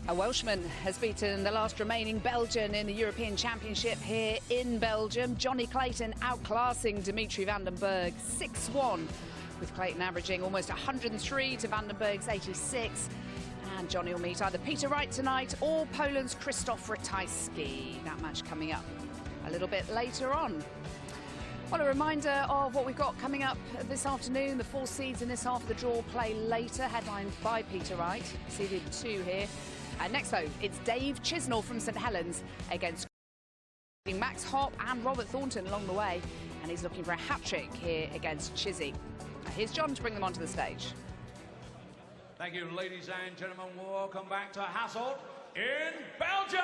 A Welshman has beaten the last remaining Belgian in the European Championship here in Belgium. Johnny Clayton outclassing Dimitri van den Berg 6-1, with Clayton averaging almost 103 to van den Berg's 86. And Johnny will meet either Peter Wright tonight or Poland's Krzysztof Ratajski. That match coming up a little bit later on. Well, a reminder of what we've got coming up this afternoon. The 4 seeds in this half of the draw play later, headlined by Peter Wright, seeded 2 here. Next though, it's Dave Chisnall from St Helens against Max Hopp and Robert Thornton along the way, and he's looking for a hat-trick here against Chizzy. Here's John to bring them onto the stage. Thank you, ladies and gentlemen. Welcome back to Hasselt in Belgium!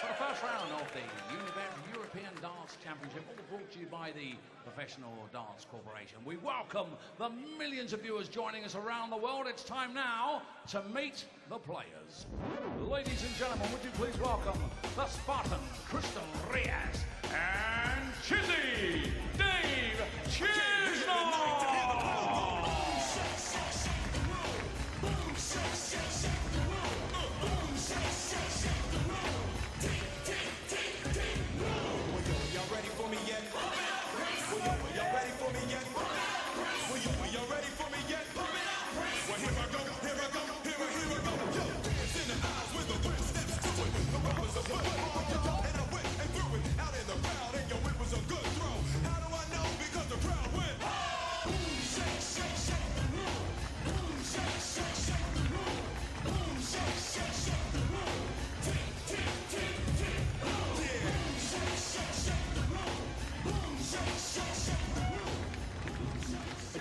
For the first round of the European Darts Championship, all brought to you by the Professional Darts Corporation. We welcome the millions of viewers joining us around the world. It's time now to meet the players. Ladies and gentlemen, would you please welcome the Spartan, Crystal Reyes, and Chizzy, Dave Chisnall!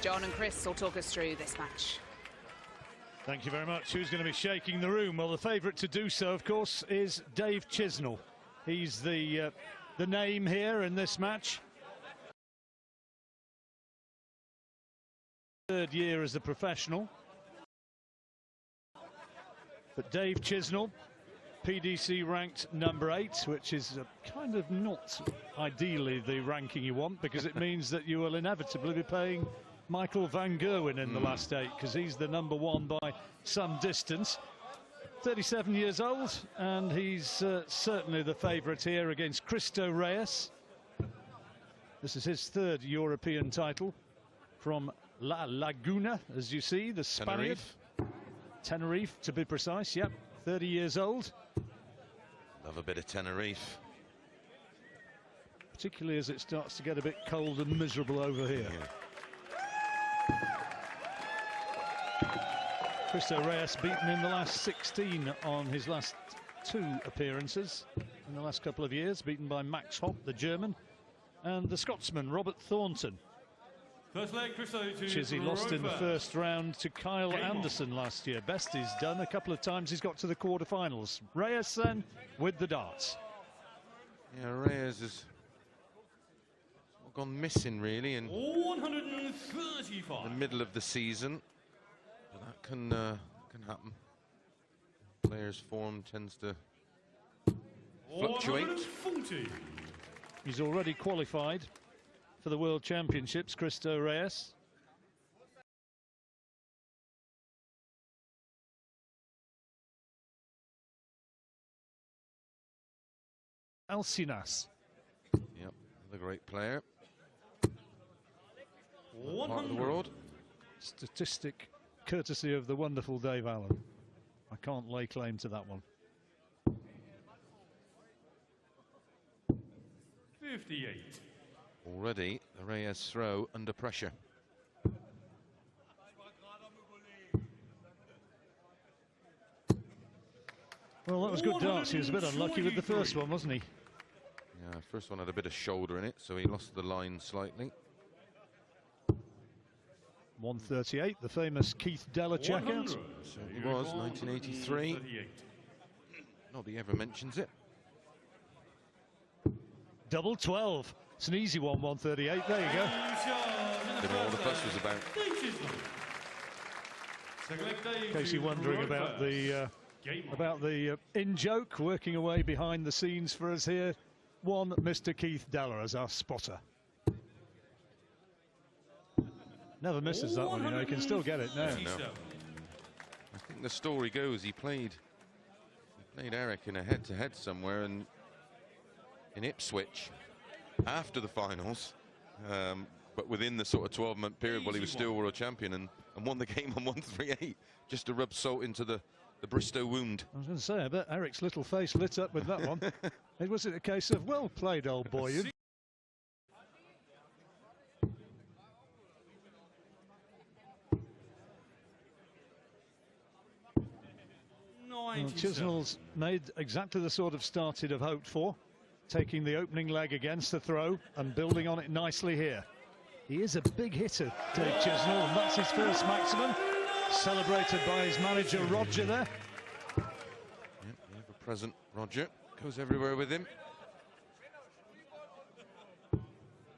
John and Chris will talk us through this match. Thank you very much. Who's going to be shaking the room? Well, the favourite to do so, of course, is Dave Chisnall. He's the name here in this match. 3rd year as a professional. But Dave Chisnall, PDC ranked number 8, which is kind of not ideally the ranking you want, because it means that you will inevitably be paying Michael van Gerwen in the last 8, because he's the number 1 by some distance. 37 years old, and he's certainly the favourite here against Cristo Reyes. This is his 3rd European title from La Laguna, as you see, the Spaniard. Tenerife, to be precise, yep, 30 years old. Love a bit of Tenerife. Particularly as it starts to get a bit cold and miserable over here. Yeah. Cristo Reyes beaten in the last 16 on his last 2 appearances in the last couple of years, beaten by Max Hopp, the German, and the Scotsman, Robert Thornton. First leg, Chizzy lost in the first round to Kyle Anderson last year. Best he's done, a couple of times he's got to the quarterfinals. Reyes then with the darts. Yeah, Reyes has gone missing really in 135. the middle of the season. But that can happen. Players' form tends to fluctuate. 140. He's already qualified for the World Championships, Cristo Reyes. Alcinas. Yep, the great player. Part of the world. Statistic courtesy of the wonderful Dave Allen. I can't lay claim to that one. 58. Already the Reyes throw under pressure. Well, that was good darts. He was a bit unlucky with the first one, wasn't he? Yeah, first one had a bit of shoulder in it, so he lost the line slightly. 138, the famous Keith Deller checkout. Certainly was, 1983. Not that he ever mentions it. Double 12. It's an easy one, 138. There you go. Didn't know what the fuss was about. In case you're wondering about the in-joke working away behind the scenes for us here, one Mr. Keith Deller as our spotter. Never misses that one, you know, he can still get it now. No. I think think the story goes he played Eric in a head-to-head somewhere in Ipswich after the finals, but within the sort of 12-month period while he was still world champion, and won the game on 138, just to rub salt into the Bristow wound. I was going to say, I bet Eric's little face lit up with that one. Was it a case of, well played, old boy? You. Well, Chisnall's made exactly the sort of start he'd have hoped for, taking the opening leg against the throw and building on it nicely here. He is a big hitter, Dave Chisnall, and that's his first maximum, celebrated by his manager Roger there. Yep, ever-present Roger goes everywhere with him.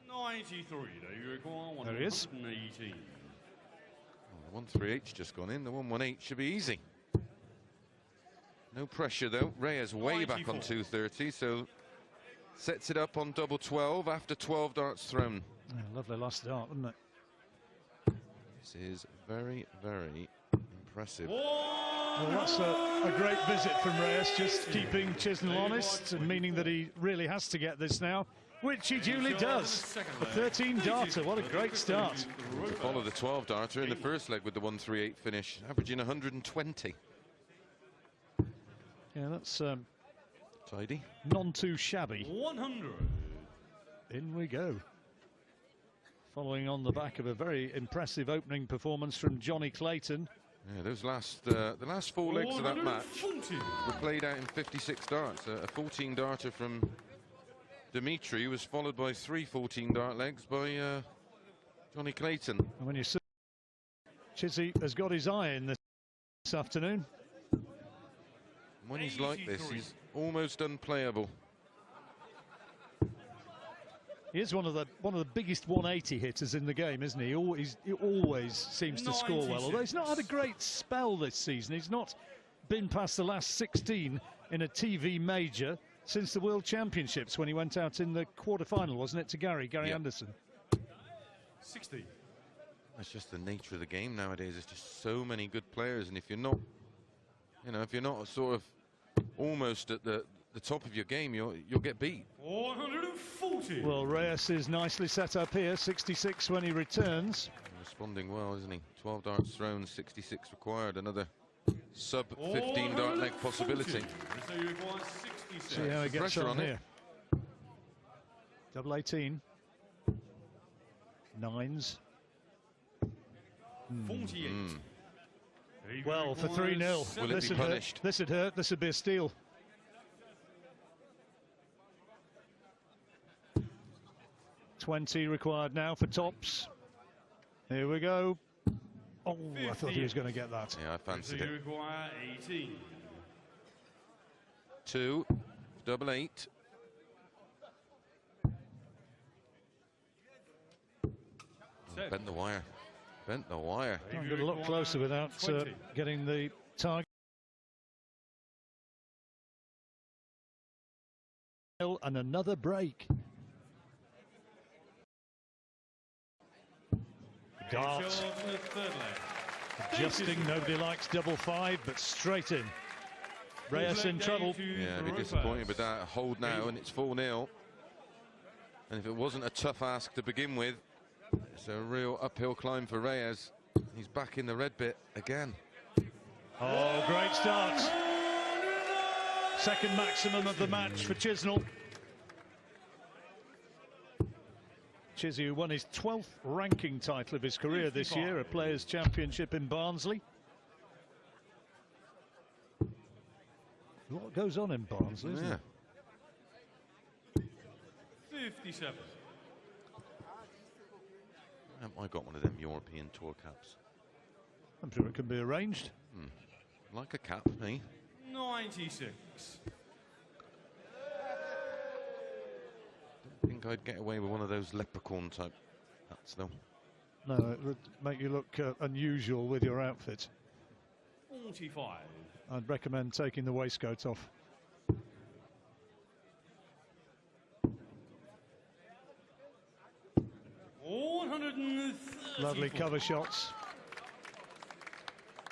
93. You require There he is. 118. Oh, the 138's just gone in. The 118 should be easy. No pressure though. Reyes way back on 230, so sets it up on double 12 after 12 darts thrown. Yeah, lovely last dart, wasn't it? This is very, very impressive. Well, that's a great visit from Reyes, just keeping Chisnall honest, and meaning that he really has to get this now, which he duly does. The 13 darter, what a great start. Follow the 12 darter in the first leg with the 138 finish, averaging 120. Yeah, that's tidy. None too shabby. 100. In we go. Following on the back of a very impressive opening performance from Johnny Clayton. Yeah, those last the last 4 legs of that match were played out in 56 darts. A 14 darter from Dimitri was followed by 3 14 dart legs by Johnny Clayton. And when you see Chizzy has got his eye in this afternoon. When he's like this, he's almost unplayable. He is one of the biggest 180 hitters in the game, isn't he? He always seems to score well, although he's not had a great spell this season. He's not been past the last 16 in a TV major since the World Championships, when he went out in the quarter-final, wasn't it, to Gary Anderson? 60. That's just the nature of the game nowadays. There's just so many good players, and if you're not, if you're not sort of almost at the top of your game, you'll get beat. 140. Well, Reyes is nicely set up here, 66 when he returns. Responding well, isn't he? 12 darts thrown, 66 required. Another sub 15 dart leg possibility. So you require 66. See how he gets Pressure on here. Double 18. Nines. 48. Well, for 3-0. Will it be punished? This would hurt. This would be a steal. $20 required now for tops. Here we go. Oh, 50. I thought he was going to get that. Yeah, I fancied it. You require 18. 2, double 8. Oh, bent the wire. Bent the wire. I'm going to look closer without getting the target. And another break. Dart. Adjusting, nobody likes double 5, but straight in. Reyes in trouble. Yeah, I'd be disappointed with that hold now, and it's 4-0. And if it wasn't a tough ask to begin with, it's a real uphill climb for Reyes. He's back in the red bit again. Oh, great start. Second maximum of the match for Chisnall. Chizzy, who won his 12th ranking title of his career this year, a Players' Championship in Barnsley. A lot goes on in Barnsley, isn't it? 57. I got one of them European Tour caps. I'm sure it can be arranged. Like a cap, eh? 96. Don't think I'd get away with one of those leprechaun type hats though. No, it would make you look unusual with your outfit. 45. I'd recommend taking the waistcoat off. Lovely cover shots.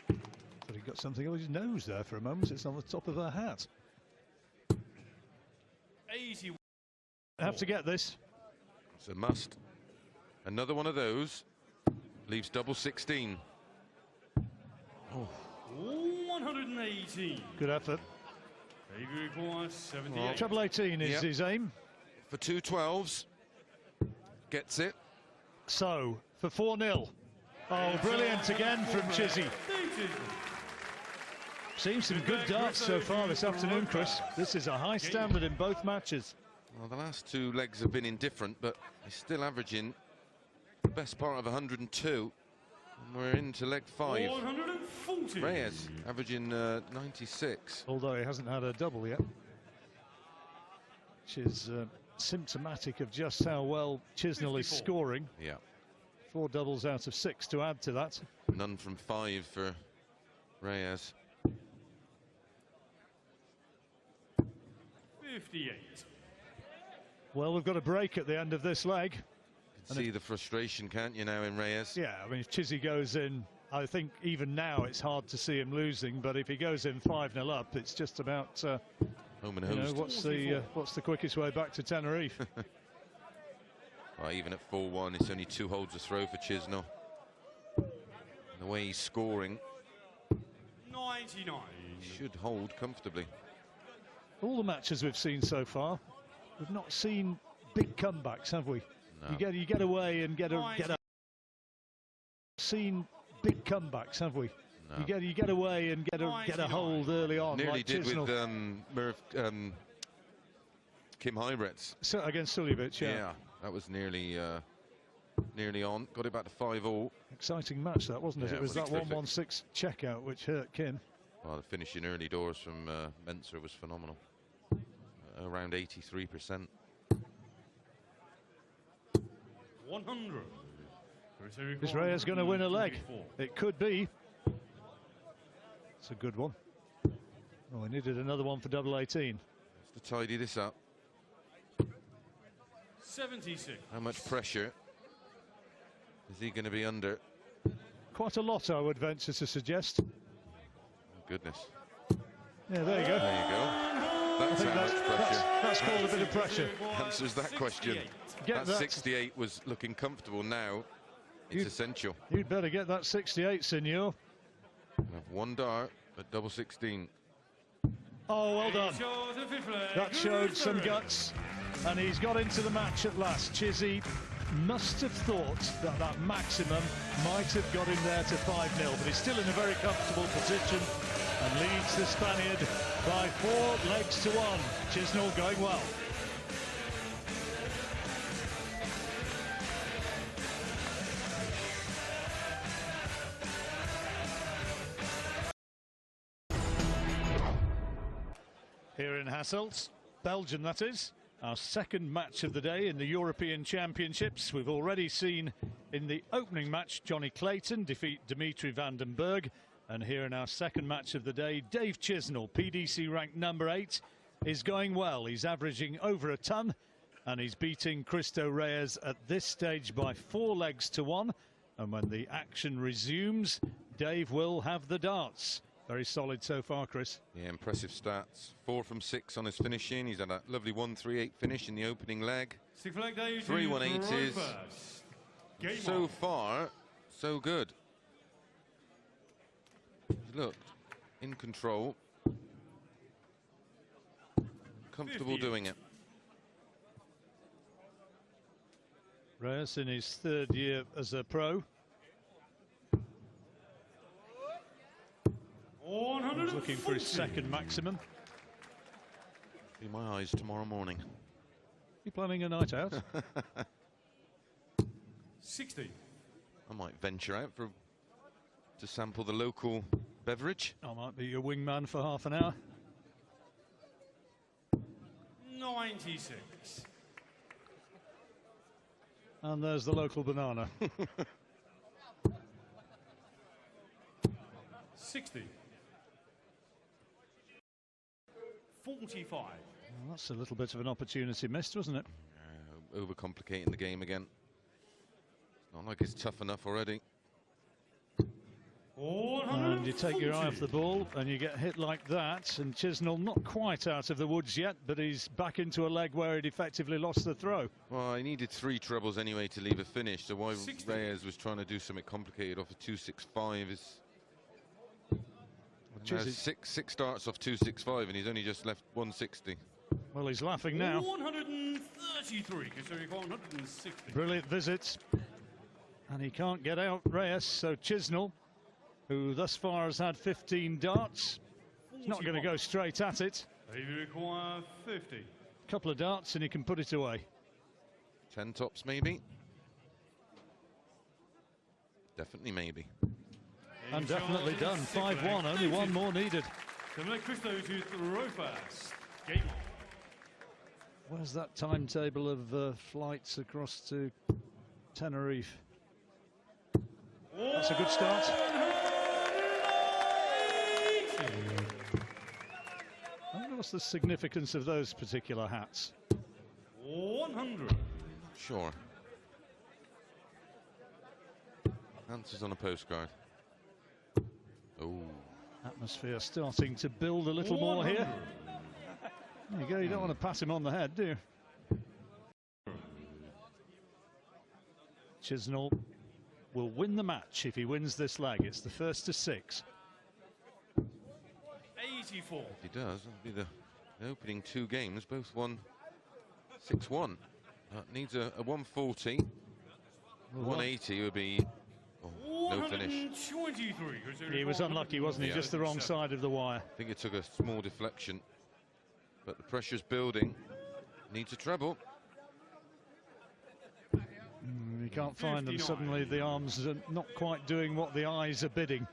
But he got something on his nose there for a moment. It's on the top of her hat. 80. Have to get this. It's a must. Another one of those leaves double 16. Oh. 118. Good effort. Debut requires 78. Treble 18 is his aim. For 212s. Gets it. So, for 4-0. Oh, brilliant again from Chizzy. Seen some good darts so far this afternoon, Chris. This is a high standard in both matches. Well, the last two legs have been indifferent, but he's still averaging the best part of 102. And we're into leg 5. 140. Reyes averaging 96. Although he hasn't had a double yet. Which is symptomatic of just how well Chisnall is scoring. Yeah. 4 doubles out of 6 to add to that. None from 5 for Reyes. 58. Well, we've got a break at the end of this leg. You can see the frustration, can't you, now in Reyes? Yeah, I mean, if Chizzy goes in, I think even now it's hard to see him losing, but if he goes in 5-0 up, it's just about, home and you know, host. what's the quickest way back to Tenerife? Well, even at 4-1, it's only 2 holds a throw for Chisnall. And the way he's scoring, 99. he should hold comfortably. All the matches we've seen so far, we've not seen big comebacks, have we? No. You get away and get a. Seen big comebacks, have we? No. You get away and get a hold early on. Nearly like did Chisnall. with Kim Hybretts. So against Suljevic, yeah. That was nearly on. Got it back to 5-all. Exciting match that, wasn't it? Yeah, It was that terrific. 116 checkout which hurt Kim. Well, the finish in early doors from Mensah was phenomenal. Around 83%. 100. Is Reyes going to win a leg? It could be. It's a good one. Oh, we needed another one for double 18. Just to tidy this up. 76. How much pressure is he going to be under? Quite a lot, I would venture to suggest. Oh, goodness. Yeah, there you go. There you go. That's how much pressure. That's called a bit of pressure. Answers that question. Get That that. 68 was looking comfortable. Now it's essential. You'd better get that 68, senor. Have 1 dart at double 16. Oh, well done. That showed some guts, and he's got into the match at last. Chizzy must have thought that that maximum might have got him there to 5-0, but he's still in a very comfortable position and leads the Spaniard by 4 legs to 1. Chisnall going well. Here in Hasselt, Belgium that is, our second match of the day in the European Championships. We've already seen in the opening match Johnny Clayton defeat Dimitri van den Berg, and here in our second match of the day, Dave Chisnall, PDC ranked number 8, is going well. He's averaging over a ton, and he's beating Cristo Reyes at this stage by 4 legs to 1, and when the action resumes, Dave will have the darts. Very solid so far, Chris. Yeah, impressive stats. 4 from 6 on his finishing. He's had a lovely 1-3-8 finish in the opening leg. 3-1-8 is so far so good. He's looked in control, comfortable doing it. Reyes in his 3rd year as a pro. He's looking for his 2nd maximum. See my eyes tomorrow morning. You planning a night out? 60. I might venture out to sample the local beverage. I might be your wingman for half an hour. 96. And there's the local banana. 60. 45. Well, that's a little bit of an opportunity missed, wasn't it? Overcomplicating the game again. It's not like it's tough enough already. And you take your eye off the ball and you get hit like that, and Chisnall not quite out of the woods yet, but he's back into a leg where he'd effectively lost the throw. Well, he needed 3 trebles anyway to leave a finish, so why 60. Reyes was trying to do something complicated off a 265 is... Six starts off 265 and he's only just left 160. Well, he's laughing now. 133, considering 160. Brilliant visit. And he can't get out, Reyes, so Chisnall, who thus far has had 15 darts, is not going to go straight at it. They require 50. A couple of darts and he can put it away. 10 tops maybe. Definitely maybe. And definitely done. 5-1, only one more needed. Cristo to throw fast. Game on. Where's that timetable of flights across to Tenerife? That's a good start. I wonder what's the significance of those particular hats. 100. Sure. Answers on a postcard. Oh. Atmosphere starting to build a little more here. There you go, you don't want to pass him on the head, do you? Chisnall will win the match if he wins this leg. It's the first to 6. 84. If he does, that'll be the opening 2 games, both won 6-1. Needs a 140. 180 would be no finish. 123. He was unlucky, wasn't he? Yeah. Just the wrong side of the wire. I think it took a small deflection, but the pressure's building. Needs a treble. You can't find them. 59. Suddenly the arms are not quite doing what the eyes are bidding.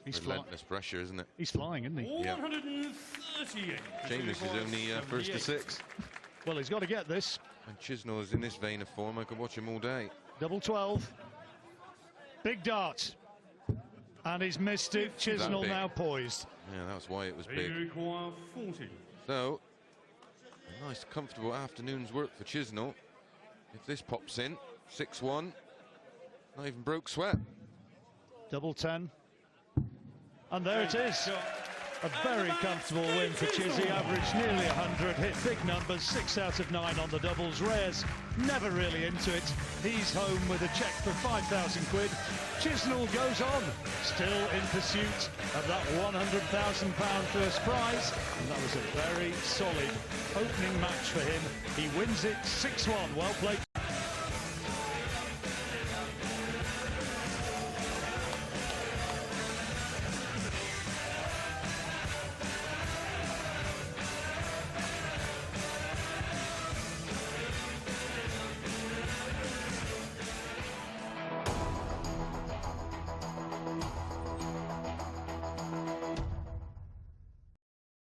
He's flying. Relentless pressure, isn't it? He's flying, isn't he? 138. Seamus is only first to 6. Well, he's got to get this. And Chisnall is in this vein of form. I could watch him all day. Double 12. Big dart. And he's missed it. Chisnall big? now poised. Yeah, that's why it was They big. require 40. So, a nice, comfortable afternoon's work for Chisnall. If this pops in, 6-1, not even broke sweat. Double 10. And there it is. A very comfortable win for Chizzy. Averaged nearly 100, hit big numbers, 6 out of 9 on the doubles. Reyes never really into it. He's home with a cheque for 5,000 quid. Chisnall goes on, still in pursuit of that £100,000 first prize. And that was a very solid opening match for him. He wins it 6-1. Well played.